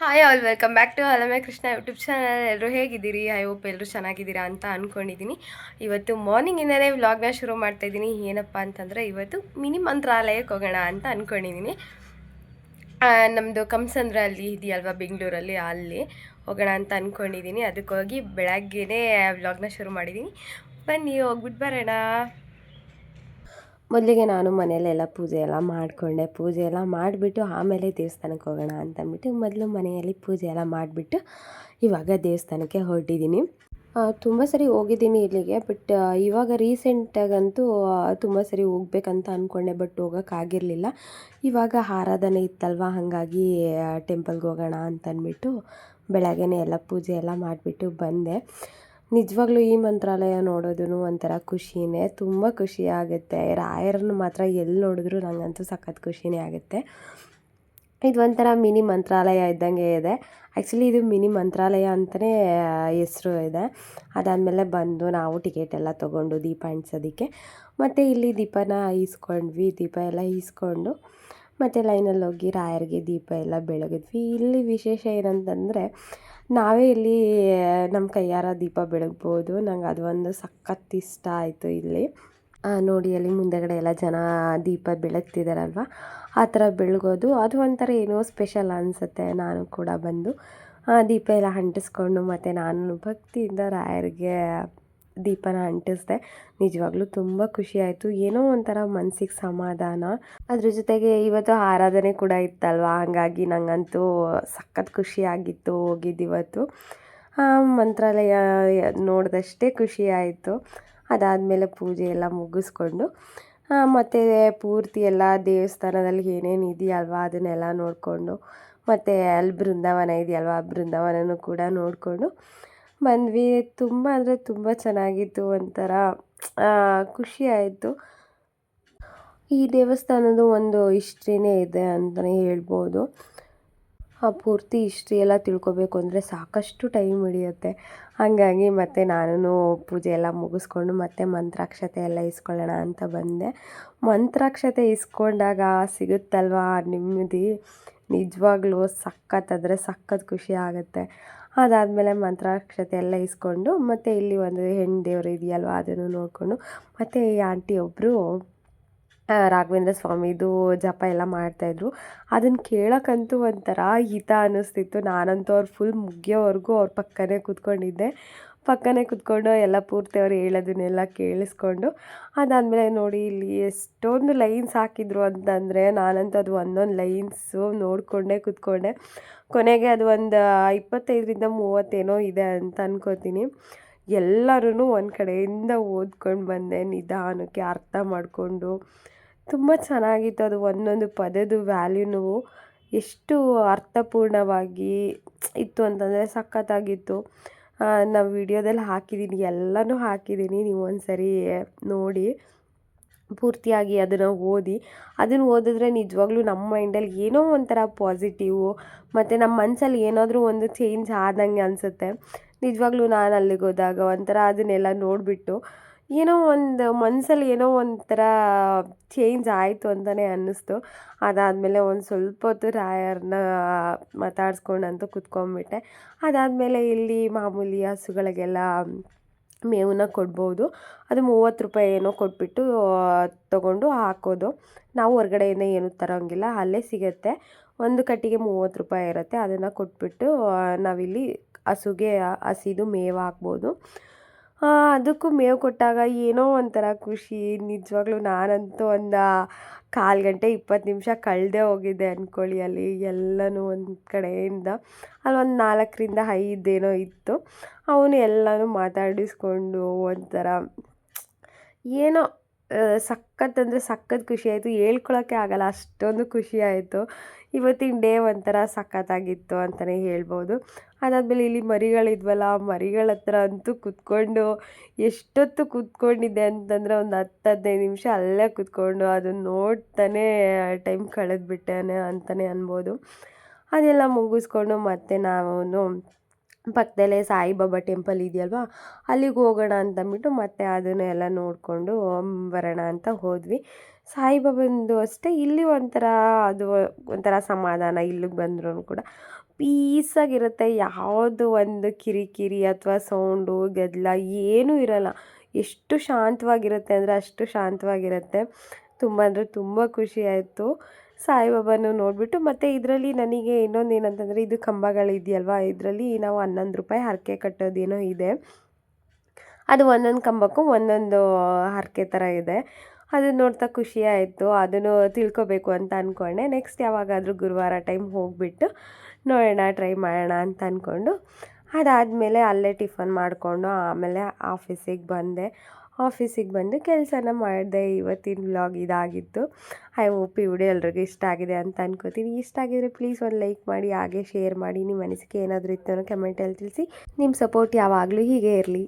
Hi all welcome back to ಹಲಮೆ Krishna YouTube channel. ಎಲ್ಲರೂ ಹೇಗಿದ್ದೀರಿ? ಐ ಹೋಪ್ ಎಲ್ಲರೂ ಚೆನ್ನಾಗಿದ್ದೀರಾ ಅಂತ ಅಂದ್ಕೊಂಡಿದ್ದೀನಿ. ಇವತ್ತು ಮಾರ್ನಿಂಗಿಂದಲೇ ವ್ಲಾಗ್ನ ಶುರು ಮಾಡ್ತಾಯಿದ್ದೀನಿ. ಏನಪ್ಪ ಅಂತಂದರೆ ಇವತ್ತು ಮಿನಿ ಮಂತ್ರಾಲಯಕ್ಕೆ ಹೋಗೋಣ ಅಂತ ಅಂದ್ಕೊಂಡಿದ್ದೀನಿ. ನಮ್ಮದು ಕಮ್ಸಂದ್ರ ಅಲ್ಲಿ ಇದೆಯಲ್ವ ಬೆಂಗಳೂರಲ್ಲಿ, ಅಲ್ಲಿ ಹೋಗೋಣ ಅಂತ ಅಂದ್ಕೊಂಡಿದ್ದೀನಿ. ಅದಕ್ಕೋಗಿ ಬೆಳಗ್ಗೆನೇ ವ್ಲಾಗ್ನ ಶುರು ಮಾಡಿದ್ದೀನಿ. ಬನ್ನಿ ಹೋಗ್ಬಿಟ್ಟು ಬರೋಣ. ಮೊದಲಿಗೆ ನಾನು ಮನೆಯಲ್ಲೆಲ್ಲ ಪೂಜೆ ಎಲ್ಲ ಮಾಡಿಕೊಂಡೆ. ಪೂಜೆ ಎಲ್ಲ ಮಾಡಿಬಿಟ್ಟು ಆಮೇಲೆ ದೇವಸ್ಥಾನಕ್ಕೆ ಹೋಗೋಣ ಅಂತಂದ್ಬಿಟ್ಟು ಮೊದಲು ಮನೆಯಲ್ಲಿ ಪೂಜೆ ಎಲ್ಲ ಮಾಡಿಬಿಟ್ಟು ಇವಾಗ ದೇವಸ್ಥಾನಕ್ಕೆ ಹೊರಟಿದ್ದೀನಿ. ತುಂಬ ಸರಿ ಹೋಗಿದ್ದೀನಿ ಇಲ್ಲಿಗೆ, ಬಟ್ ಇವಾಗ ರೀಸೆಂಟಾಗಂತೂ ತುಂಬ ಸರಿ ಹೋಗ್ಬೇಕಂತ ಅಂದ್ಕೊಂಡೆ, ಬಟ್ ಹೋಗೋಕ್ಕಾಗಿರಲಿಲ್ಲ. ಇವಾಗ ಆರಾಧನೆ ಇತ್ತಲ್ವ, ಹಾಗಾಗಿ ಟೆಂಪಲ್ಗೆ ಹೋಗೋಣ ಅಂತಂದ್ಬಿಟ್ಟು ಬೆಳಗ್ಗೆನೇ ಎಲ್ಲ ಪೂಜೆ ಎಲ್ಲ ಮಾಡಿಬಿಟ್ಟು ಬಂದೆ. ನಿಜವಾಗ್ಲೂ ಈ ಮಂತ್ರಾಲಯ ನೋಡೋದು ಒಂಥರ ಖುಷಿನೇ, ತುಂಬ ಖುಷಿ ಆಗುತ್ತೆ. ರಾಯರನ್ನು ಮಾತ್ರ ಎಲ್ಲಿ ನೋಡಿದ್ರು ನನಗಂತೂ ಸಖತ್ ಖುಷಿನೇ ಆಗುತ್ತೆ. ಇದು ಒಂಥರ ಮಿನಿ ಮಂತ್ರಾಲಯ ಇದ್ದಂಗೆ ಇದೆ. ಆ್ಯಕ್ಚುಲಿ ಇದು ಮಿನಿ ಮಂತ್ರಾಲಯ ಅಂತಲೇ ಹೆಸ್ರು ಇದೆ. ಅದಾದಮೇಲೆ ಬಂದು ನಾವು ಟಿಕೆಟ್ ಎಲ್ಲ ತೊಗೊಂಡು ದೀಪ ಅಂಟಿಸೋದಕ್ಕೆ ಮತ್ತು ಇಲ್ಲಿ ದೀಪನ ಈಸ್ಕೊಂಡ್ವಿ. ದೀಪ ಎಲ್ಲ ಈಸ್ಕೊಂಡು ಮತ್ತು ಲೈನಲ್ಲಿ ಹೋಗಿ ರಾಯರಿಗೆ ದೀಪ ಎಲ್ಲ ಬೆಳಗಿದ್ವಿ. ಇಲ್ಲಿ ವಿಶೇಷ ಏನಂತಂದರೆ ನಾವೇ ಇಲ್ಲಿ ನಮ್ಮ ಕೈಯಾರ ದೀಪ ಬೆಳಗ್ಬೋದು. ನಂಗೆ ಅದು ಒಂದು ಸಖತ್ ಇಷ್ಟ ಆಯಿತು. ಇಲ್ಲಿ ನೋಡಿ, ಅಲ್ಲಿ ಮುಂದೆಗಡೆ ಎಲ್ಲ ಜನ ದೀಪ ಬೆಳಗ್ತಿದ್ದಾರಲ್ವ, ಆ ಥರ ಬೆಳಗೋದು ಅದು ಒಂಥರ ಏನೋ ಸ್ಪೆಷಲ್ ಅನಿಸುತ್ತೆ. ನಾನು ಕೂಡ ಬಂದು ದೀಪ ಎಲ್ಲ ಅಂಟಿಸ್ಕೊಂಡು ಮತ್ತು ನಾನು ಭಕ್ತಿಯಿಂದ ರಾಯರಿಗೆ ದೀಪನ ಅಂಟಿಸಿದೆ. ನಿಜವಾಗ್ಲೂ ತುಂಬ ಖುಷಿ ಆಯಿತು. ಏನೋ ಒಂಥರ ಮನಸ್ಸಿಗೆ ಸಮಾಧಾನ. ಅದ್ರ ಜೊತೆಗೆ ಇವತ್ತು ಆರಾಧನೆ ಕೂಡ ಇತ್ತಲ್ವ, ಹಾಗಾಗಿ ನನಗಂತೂ ಸಖತ್ ಖುಷಿಯಾಗಿತ್ತು ಹೋಗಿದ್ದಿವತ್ತು. ಮಂತ್ರಾಲಯ ನೋಡಿದಷ್ಟೇ ಖುಷಿ ಆಯಿತು. ಅದಾದಮೇಲೆ ಪೂಜೆ ಎಲ್ಲ ಮುಗಿಸ್ಕೊಂಡು ಮತ್ತು ಪೂರ್ತಿ ಎಲ್ಲ ದೇವಸ್ಥಾನದಲ್ಲಿ ಏನೇನು ಇದೆಯಲ್ವ ಅದನ್ನೆಲ್ಲ ನೋಡಿಕೊಂಡು, ಮತ್ತು ಅಲ್ಲಿ ಬೃಂದಾವನ ಇದೆಯಲ್ವ, ಆ ಬೃಂದಾವನನೂ ಕೂಡ ನೋಡಿಕೊಂಡು ಬಂದ್ವಿ. ತುಂಬ ಅಂದರೆ ತುಂಬ ಚೆನ್ನಾಗಿತ್ತು. ಒಂಥರ ಖುಷಿ ಆಯಿತು. ಈ ದೇವಸ್ಥಾನದ ಒಂದು ಹಿಸ್ಟ್ರಿನೇ ಇದೆ ಅಂತಲೇ ಹೇಳ್ಬೋದು. ಆ ಪೂರ್ತಿ ಹಿಸ್ಟ್ರಿ ಎಲ್ಲ ತಿಳ್ಕೊಬೇಕು ಅಂದರೆ ಸಾಕಷ್ಟು ಟೈಮ್ ಹಿಡಿಯುತ್ತೆ. ಹಾಗಾಗಿ ಮತ್ತು ನಾನು ಪೂಜೆ ಎಲ್ಲ ಮುಗಿಸ್ಕೊಂಡು ಮತ್ತು ಮಂತ್ರಾಕ್ಷತೆ ಎಲ್ಲ ಇಸ್ಕೊಳ್ಳೋಣ ಅಂತ ಬಂದೆ. ಮಂತ್ರಾಕ್ಷತೆ ಇಸ್ಕೊಂಡಾಗ ಸಿಗುತ್ತಲ್ವ ನೆಮ್ಮದಿ, ನಿಜವಾಗ್ಲೂ ಸಖತ್ ಅಂದರೆ ಸಖತ್ ಖುಷಿ ಆಗುತ್ತೆ. ಅದಾದಮೇಲೆ ಮಂತ್ರಾಕ್ಷತೆ ಎಲ್ಲ ಇಸ್ಕೊಂಡು ಮತ್ತು ಇಲ್ಲಿ ಒಂದು ಹೆಣ್ಣು ದೇವರು ಇದೆಯಲ್ವ ಅದನ್ನು ನೋಡಿಕೊಂಡು, ಮತ್ತು ಈ ಆಂಟಿ ಒಬ್ಬರು ರಾಘವೇಂದ್ರ ಸ್ವಾಮಿದು ಜಪ ಎಲ್ಲ ಮಾಡ್ತಾಯಿದ್ರು. ಅದನ್ನು ಕೇಳೋಕ್ಕಂತೂ ಒಂಥರ ಹಿತ ಅನ್ನಿಸ್ತಿತ್ತು. ನಾನಂತೂ ಅವ್ರು ಫುಲ್ ಮುಗಿಯೋವರೆಗೂ ಅವ್ರ ಪಕ್ಕನೇ ಕೂತ್ಕೊಂಡಿದ್ದೆ. ಪಕ್ಕನೇ ಕೂತ್ಕೊಂಡು ಎಲ್ಲ ಪೂರ್ತಿ ಅವ್ರು ಹೇಳೋದನ್ನೆಲ್ಲ ಕೇಳಿಸ್ಕೊಂಡು, ಅದಾದಮೇಲೆ ನೋಡಿ ಇಲ್ಲಿ ಎಷ್ಟೊಂದು ಲೈನ್ಸ್ ಹಾಕಿದ್ರು ಅಂತಂದರೆ ನಾನಂತೂ ಅದು ಒಂದೊಂದು ಲೈನ್ಸು ನೋಡಿಕೊಂಡೇ ಕೂತ್ಕೊಂಡೆ. ಕೊನೆಗೆ ಅದು ಒಂದು 25-30 ಏನೋ ಇದೆ ಅಂತ ಅನ್ಕೋತೀನಿ. ಎಲ್ಲರೂ ಒಂದು ಕಡೆಯಿಂದ ಓದ್ಕೊಂಡು ಬಂದೆ, ನಿಧಾನಕ್ಕೆ ಅರ್ಥ ಮಾಡಿಕೊಂಡು. ತುಂಬ ಚೆನ್ನಾಗಿತ್ತು. ಅದು ಒಂದೊಂದು ಪದದ ವ್ಯಾಲ್ಯೂನು ಎಷ್ಟು ಅರ್ಥಪೂರ್ಣವಾಗಿ ಇತ್ತು ಅಂತಂದರೆ ಸಖತ್ತಾಗಿತ್ತು. ನಾವು ವಿಡಿಯೋದಲ್ಲಿ ಹಾಕಿದ್ದೀನಿ, ಎಲ್ಲನೂ ಹಾಕಿದ್ದೀನಿ, ನೀವು ಒಂದು ಸರಿ ನೋಡಿ ಪೂರ್ತಿಯಾಗಿ ಅದನ್ನು ಓದಿ. ಅದನ್ನು ಓದಿದ್ರೆ ನಿಜವಾಗ್ಲೂ ನಮ್ಮ ಮೈಂಡಲ್ಲಿ ಏನೋ ಒಂಥರ ಪಾಸಿಟಿವು ಮತ್ತು ನಮ್ಮ ಮನಸ್ಸಲ್ಲಿ ಏನಾದರೂ ಒಂದು ಚೇಂಜ್ ಆದಂಗೆ ಅನಿಸುತ್ತೆ. ನಿಜವಾಗ್ಲೂ ನಾನು ಅಲ್ಲಿಗೆ ಹೋದಾಗ ಒಂಥರ ಅದನ್ನೆಲ್ಲ ನೋಡಿಬಿಟ್ಟು ಏನೋ ಒಂದು ಮನಸ್ಸಲ್ಲಿ ಏನೋ ಒಂಥರ ಚೇಂಜ್ ಆಯಿತು ಅಂತಲೇ ಅನ್ನಿಸ್ತು. ಅದಾದಮೇಲೆ ಒಂದು ಸ್ವಲ್ಪ ಹೊತ್ತು ರಾಯರನ್ನ ಮಾತಾಡ್ಸ್ಕೊಂಡಂತೂ ಕುತ್ಕೊಂಡ್ಬಿಟ್ಟೆ. ಅದಾದಮೇಲೆ ಇಲ್ಲಿ ಮಾಮೂಲಿ ಹಸುಗಳಿಗೆಲ್ಲ ಮೇವನ್ನ ಕೊಡ್ಬೋದು. ಅದು 30 ರೂಪಾಯಿ ಏನೋ ಕೊಟ್ಬಿಟ್ಟು ತೊಗೊಂಡು ಹಾಕೋದು. ನಾವು ಹೊರಗಡೆಯಿಂದ ಏನೂ ತರೋಂಗಿಲ್ಲ, ಅಲ್ಲೇ ಸಿಗುತ್ತೆ. ಒಂದು ಕಟ್ಟಿಗೆ 30 ರೂಪಾಯಿ ಇರುತ್ತೆ. ಅದನ್ನು ಕೊಟ್ಬಿಟ್ಟು ನಾವಿಲ್ಲಿ ಹಸುಗೆ ಹಸಿದು ಮೇವು ಹಾಕ್ಬೋದು. ಅದಕ್ಕೂ ಮೇವು ಕೊಟ್ಟಾಗ ಏನೋ ಒಂಥರ ಖುಷಿ. ನಿಜವಾಗ್ಲೂ ನಾನಂತೂ ಒಂದು 1/4 ಗಂಟೆ 20 ನಿಮಿಷ ಕಳೆದೇ ಹೋಗಿದ್ದೆ ಅಂದ್ಕೊಳ್ಳಿ. ಅಲ್ಲಿ ಎಲ್ಲನೂ ಒಂದು ಕಡೆಯಿಂದ ಅಲ್ಲೊಂದು 4-5 ಏನೋ ಇತ್ತು. ಅವನು ಎಲ್ಲನೂ ಮಾತಾಡಿಸ್ಕೊಂಡು ಒಂಥರ ಏನೋ ಸಖತ್ ಅಂದರೆ ಸಖತ್ ಖುಷಿ ಆಯಿತು. ಹೇಳ್ಕೊಳಕ್ಕೆ ಆಗಲ್ಲ, ಅಷ್ಟೊಂದು ಖುಷಿ ಆಯಿತು. ಇವತ್ತಿನ ಡೇ ಒಂಥರ ಸಖತ್ತಾಗಿತ್ತು ಅಂತಲೇ ಹೇಳ್ಬೋದು. ಅದಾದಮೇಲೆ ಇಲ್ಲಿ ಮರಿಗಳಿದ್ವಲ್ಲ, ಮರಿಗಳ ಹತ್ರ ಅಂತೂ ಕೂತ್ಕೊಂಡು ಎಷ್ಟೊತ್ತು ಕೂತ್ಕೊಂಡಿದ್ದೆ ಅಂತಂದರೆ ಒಂದು 10-15 ನಿಮಿಷ ಅಲ್ಲೇ ಕೂತ್ಕೊಂಡು ಅದನ್ನು ನೋಡ್ತಾನೇ ಟೈಮ್ ಕಳೆದ್ಬಿಟ್ಟೇನೆ ಅಂತಲೇ ಅನ್ಬೋದು. ಅದೆಲ್ಲ ಮುಗಿಸ್ಕೊಂಡು ಮತ್ತು ನಾವು ಪಕ್ಕದಲ್ಲೇ ಸಾಯಿಬಾಬಾ ಟೆಂಪಲ್ ಇದೆಯಲ್ವ, ಅಲ್ಲಿಗೆ ಹೋಗೋಣ ಅಂತಂದ್ಬಿಟ್ಟು ಮತ್ತು ಅದನ್ನು ಎಲ್ಲ ನೋಡಿಕೊಂಡು ಬರೋಣ ಅಂತ ಹೋದ್ವಿ. ಸಾಯಿಬಾಬಂದು ಅಷ್ಟೇ ಇಲ್ಲಿ ಒಂಥರ ಅದು ಒಂಥರ ಸಮಾಧಾನ. ಇಲ್ಲಿಗೆ ಬಂದ್ರೂ ಕೂಡ ಪೀಸಾಗಿರುತ್ತೆ. ಯಾವುದು ಒಂದು ಕಿರಿಕಿರಿ ಅಥವಾ ಸೌಂಡು ಗದ್ದಲ ಏನೂ ಇರಲ್ಲ. ಎಷ್ಟು ಶಾಂತವಾಗಿರುತ್ತೆ ಅಂದರೆ ಅಷ್ಟು ಶಾಂತವಾಗಿರುತ್ತೆ. ತುಂಬ ಅಂದರೆ ತುಂಬ ಖುಷಿಯಾಯಿತು ಸಾಯಿಬಾಬಾನು ನೋಡಿಬಿಟ್ಟು. ಮತ್ತು ಇದರಲ್ಲಿ ನನಗೆ ಇನ್ನೊಂದು ಏನಂತಂದರೆ, ಇದು ಕಂಬಗಳಿದೆಯಲ್ವಾ, ಇದರಲ್ಲಿ ನಾವು ₹11 ಹರಕೆ ಕಟ್ಟೋದೇನೋ ಇದೆ. ಅದು ಒಂದೊಂದು ಕಂಬಕ್ಕೂ ಒಂದೊಂದು ಹರಕೆ ಥರ ಇದೆ. ಅದನ್ನು ನೋಡ್ತಾ ಖುಷಿ ಆಯಿತು. ಅದನ್ನು ತಿಳ್ಕೊಬೇಕು ಅಂತ ಅಂದ್ಕೊಂಡೆ. ನೆಕ್ಸ್ಟ್ ಯಾವಾಗಾದರೂ ಗುರುವಾರ ಟೈಮ್ ಹೋಗಿಬಿಟ್ಟು ನೋಡೋಣ, ಟ್ರೈ ಮಾಡೋಣ ಅಂತ ಅಂದ್ಕೊಂಡು, ಅದಾದಮೇಲೆ ಅಲ್ಲೇ ಟಿಫನ್ ಮಾಡಿಕೊಂಡು ಆಮೇಲೆ ಆಫೀಸಿಗೆ ಬಂದು ಕೆಲಸನ ಮಾಡಿದೆ. ಇವತ್ತಿನ ವ್ಲಾಗ್ ಇದಾಗಿತ್ತು. ಐ ಹೋಪ್ ಈ ವಿಡಿಯೋ ಎಲ್ರಿಗೂ ಇಷ್ಟ ಆಗಿದೆ ಅಂತ ಅನ್ಕೋತೀನಿ. ಇಷ್ಟ ಆಗಿದರೆ ಪ್ಲೀಸ್ ಒಂದು ಲೈಕ್ ಮಾಡಿ, ಹಾಗೆ ಶೇರ್ ಮಾಡಿ. ನಿಮ್ಮ ಅನಿಸಿಕೆ ಏನಾದರೂ ಇತ್ತು ಅನ್ನೋ ಕಮೆಂಟಲ್ಲಿ ತಿಳಿಸಿ. ನಿಮ್ಮ ಸಪೋರ್ಟ್ ಯಾವಾಗಲೂ ಹೀಗೆ ಇರಲಿ.